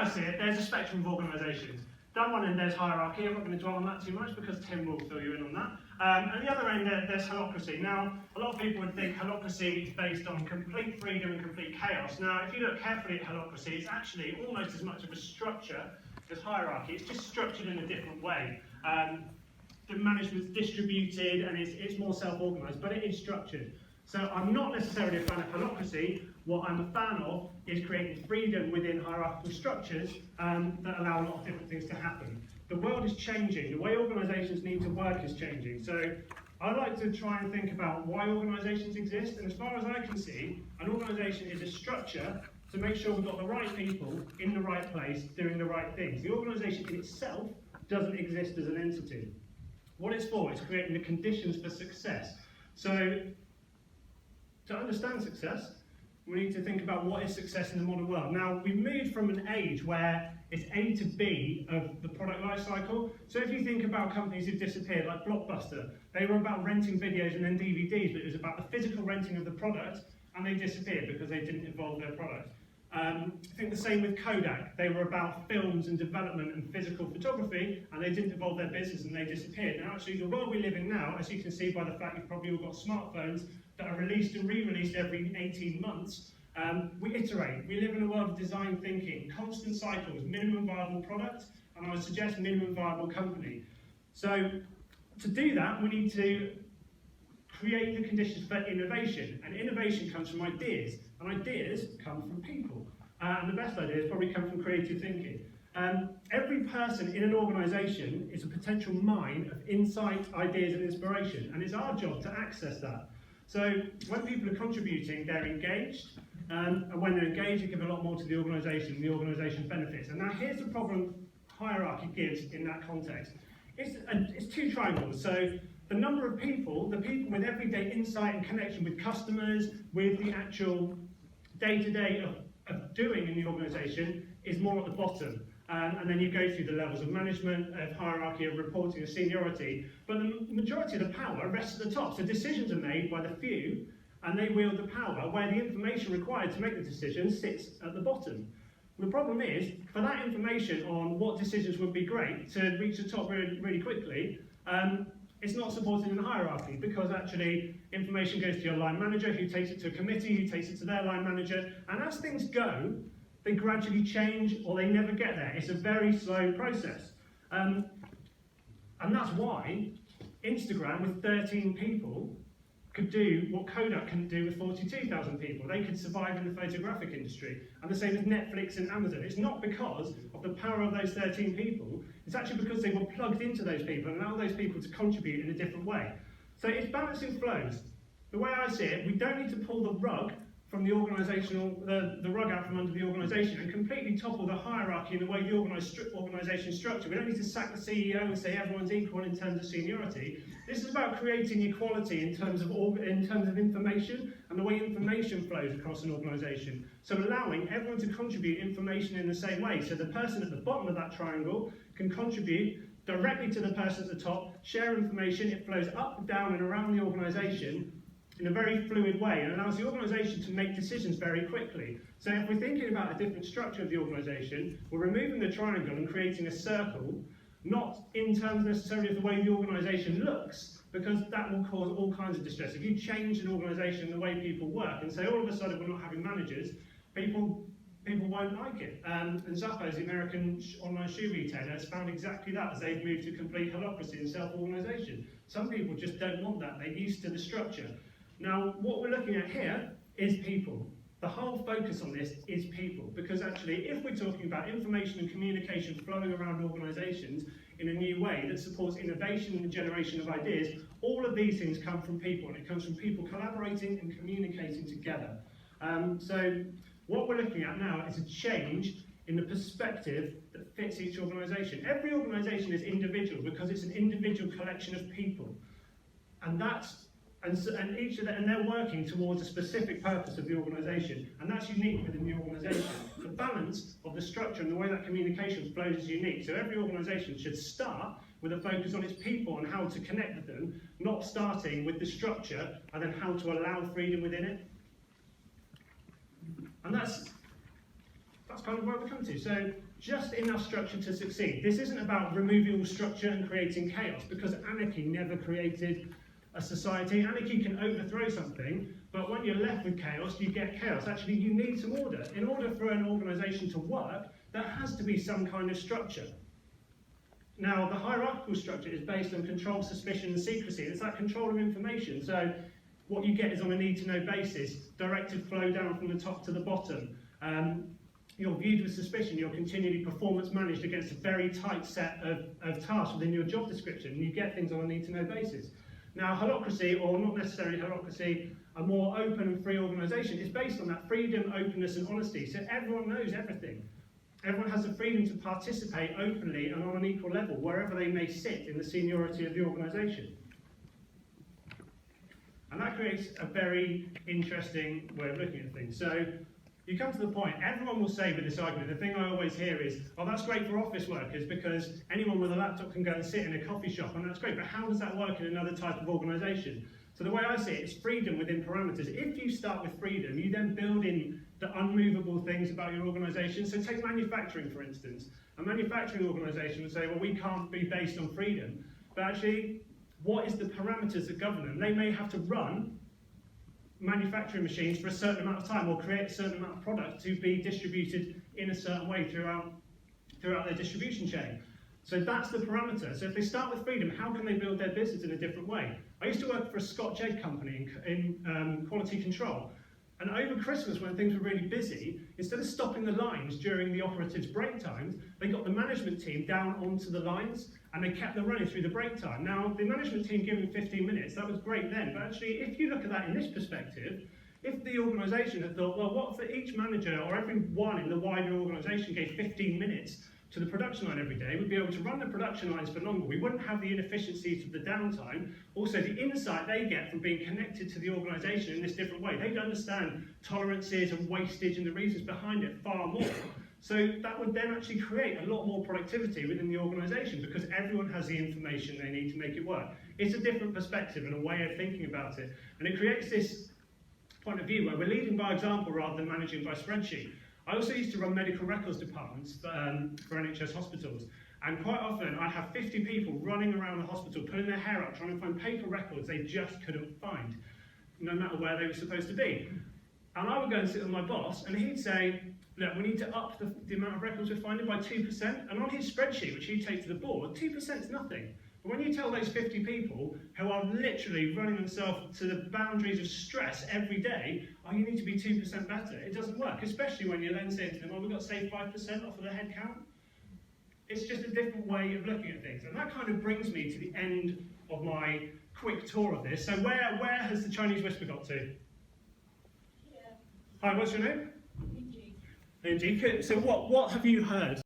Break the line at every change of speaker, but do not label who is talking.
I see it, there's a spectrum of organisations. Down one end there's hierarchy. I'm not going to dwell on that too much because Tim will fill you in on that. And the other end there's holocracy. Now, a lot of people would think holocracy is based on complete freedom and complete chaos. Now, if you look carefully at holocracy, it's actually almost as much of a structure as hierarchy. It's just structured in a different way. The management's distributed and it's more self-organised, but it is structured. So I'm not necessarily a fan of holocracy. What I'm a fan of is creating freedom within hierarchical structures that allow a lot of different things to happen. The world is changing. The way organisations need to work is changing. So I like to try and think about why organisations exist. And as far as I can see, an organisation is a structure to make sure we've got the right people in the right place doing the right things. The organisation in itself doesn't exist as an entity. What it's for is creating the conditions for success. So to understand success, we need to think about what is success in the modern world. Now, we've moved from an age where it's A to B of the product life cycle. So if you think about companies who've disappeared, like Blockbuster, they were about renting videos and then DVDs, but it was about the physical renting of the product, and they disappeared because they didn't evolve their product. I think the same with Kodak. They were about films and development and physical photography, and they didn't evolve their business and they disappeared. Now, actually, the world we live in now, as you can see by the fact you've probably all got smartphones that are released and re-released every 18 months, we iterate. We live in a world of design thinking, constant cycles, minimum viable product, and I would suggest minimum viable company. So to do that, we need to create the conditions for innovation, and innovation comes from ideas, and ideas come from people. And the best ideas probably come from creative thinking. Every person in an organisation is a potential mine of insight, ideas and inspiration, and it's our job to access that. So when people are contributing, they're engaged, and when they're engaged, they give a lot more to the organisation benefits. And now here's the problem hierarchy gives in that context. It's two triangles. So the number of people, the people with everyday insight and connection with customers, with the actual day-to-day of doing in the organisation is more at the bottom. And then you go through the levels of management, of hierarchy, of reporting, of seniority. But the majority of the power rests at the top. So decisions are made by the few, and they wield the power, where the information required to make the decision sits at the bottom. The problem is, for that information on what decisions would be great to reach the top really, really quickly, it's not supported in the hierarchy, because actually information goes to your line manager, who takes it to a committee, who takes it to their line manager, and as things go, they gradually change or they never get there. It's a very slow process. And that's why Instagram with 13 people could do what Kodak couldn't do with 42,000 people. They could survive in the photographic industry. And the same with Netflix and Amazon. It's not because of the power of those 13 people, it's actually because they were plugged into those people and allow those people to contribute in a different way. So it's balancing flows. The way I see it, we don't need to pull the rug from the organisational, the rug out from under the organisation and completely topple the hierarchy in the way the organisation structure. We don't need to sack the CEO and say everyone's equal in terms of seniority. This is about creating equality in terms of information and the way information flows across an organisation. So allowing everyone to contribute information in the same way. So the person at the bottom of that triangle can contribute directly to the person at the top, share information, it flows up, down and around the organisation in a very fluid way and allows the organisation to make decisions very quickly. So if we're thinking about a different structure of the organisation, we're removing the triangle and creating a circle, not in terms necessarily of the way the organisation looks, because that will cause all kinds of distress. If you change an organisation and the way people work and say all of a sudden we're not having managers, people won't like it. And Zappos, the American online shoe retailer, has found exactly that as they've moved to complete holocracy and self-organisation. Some people just don't want that. They're used to the structure. Now, what we're looking at here is people. The whole focus on this is people, because actually, if we're talking about information and communication flowing around organisations in a new way that supports innovation and the generation of ideas, all of these things come from people, and it comes from people collaborating and communicating together. So what we're looking at now is a change in the perspective that fits each organisation. Every organisation is individual because it's an individual collection of people, and they're working towards a specific purpose of the organisation, and that's unique within the organisation. The balance of the structure and the way that communication flows is unique. So every organisation should start with a focus on its people and how to connect with them, not starting with the structure and then how to allow freedom within it. And that's kind of where we're coming to. So just enough structure to succeed. This isn't about removing all structure and creating chaos, because anarchy never created a society. Anarchy can overthrow something, but when you're left with chaos, you get chaos. Actually, you need some order. In order for an organisation to work, there has to be some kind of structure. Now, the hierarchical structure is based on control, suspicion, and secrecy. It's that control of information. So what you get is on a need-to-know basis, directed flow down from the top to the bottom. You're viewed with suspicion, you're continually performance managed against a very tight set of tasks within your job description, and you get things on a need-to-know basis. Now, holocracy, or not necessarily holocracy, a more open and free organisation is based on that freedom, openness and honesty, so everyone knows everything. Everyone has the freedom to participate openly and on an equal level, wherever they may sit in the seniority of the organisation. And that creates a very interesting way of looking at things. So you come to the point, everyone will say with this argument, the thing I always hear is, oh, that's great for office workers because anyone with a laptop can go and sit in a coffee shop, and that's great, but how does that work in another type of organisation? So the way I see it is freedom within parameters. If you start with freedom, you then build in the unmovable things about your organisation. So take manufacturing, for instance. A manufacturing organisation would say, well, we can't be based on freedom, but actually, what is the parameters that govern them? They may have to run manufacturing machines for a certain amount of time or create a certain amount of product to be distributed in a certain way throughout their distribution chain. So that's the parameter. So if they start with freedom, how can they build their business in a different way? I used to work for a Scotch egg company in quality control. And over Christmas, when things were really busy, instead of stopping the lines during the operatives' break times, they got the management team down onto the lines and they kept them running through the break time. Now, the management team given 15 minutes, that was great then, but actually, if you look at that in this perspective, if the organisation had thought, well, what if each manager or everyone in the wider organisation gave 15 minutes to the production line every day, we'd be able to run the production lines for longer. We wouldn't have the inefficiencies of the downtime. Also, the insight they get from being connected to the organisation in this different way. They'd understand tolerances and wastage and the reasons behind it far more. So that would then actually create a lot more productivity within the organisation because everyone has the information they need to make it work. It's a different perspective and a way of thinking about it. And it creates this point of view where we're leading by example rather than managing by spreadsheet. I also used to run medical records departments for NHS hospitals, and quite often I'd have 50 people running around the hospital, pulling their hair up, trying to find paper records they just couldn't find, no matter where they were supposed to be. And I would go and sit with my boss, and he'd say, look, we need to up the amount of records we're finding by 2%, and on his spreadsheet, which he'd take to the board, 2% is nothing. But when you tell those 50 people who are literally running themselves to the boundaries of stress every day, oh, you need to be 2% better, it doesn't work, especially when you then say to them, oh, we've got to save 5% off of the head count. It's just a different way of looking at things. And that kind of brings me to the end of my quick tour of this. So where has the Chinese Whisper got to? Yeah. Hi, what's your name? Inji. So what have you heard?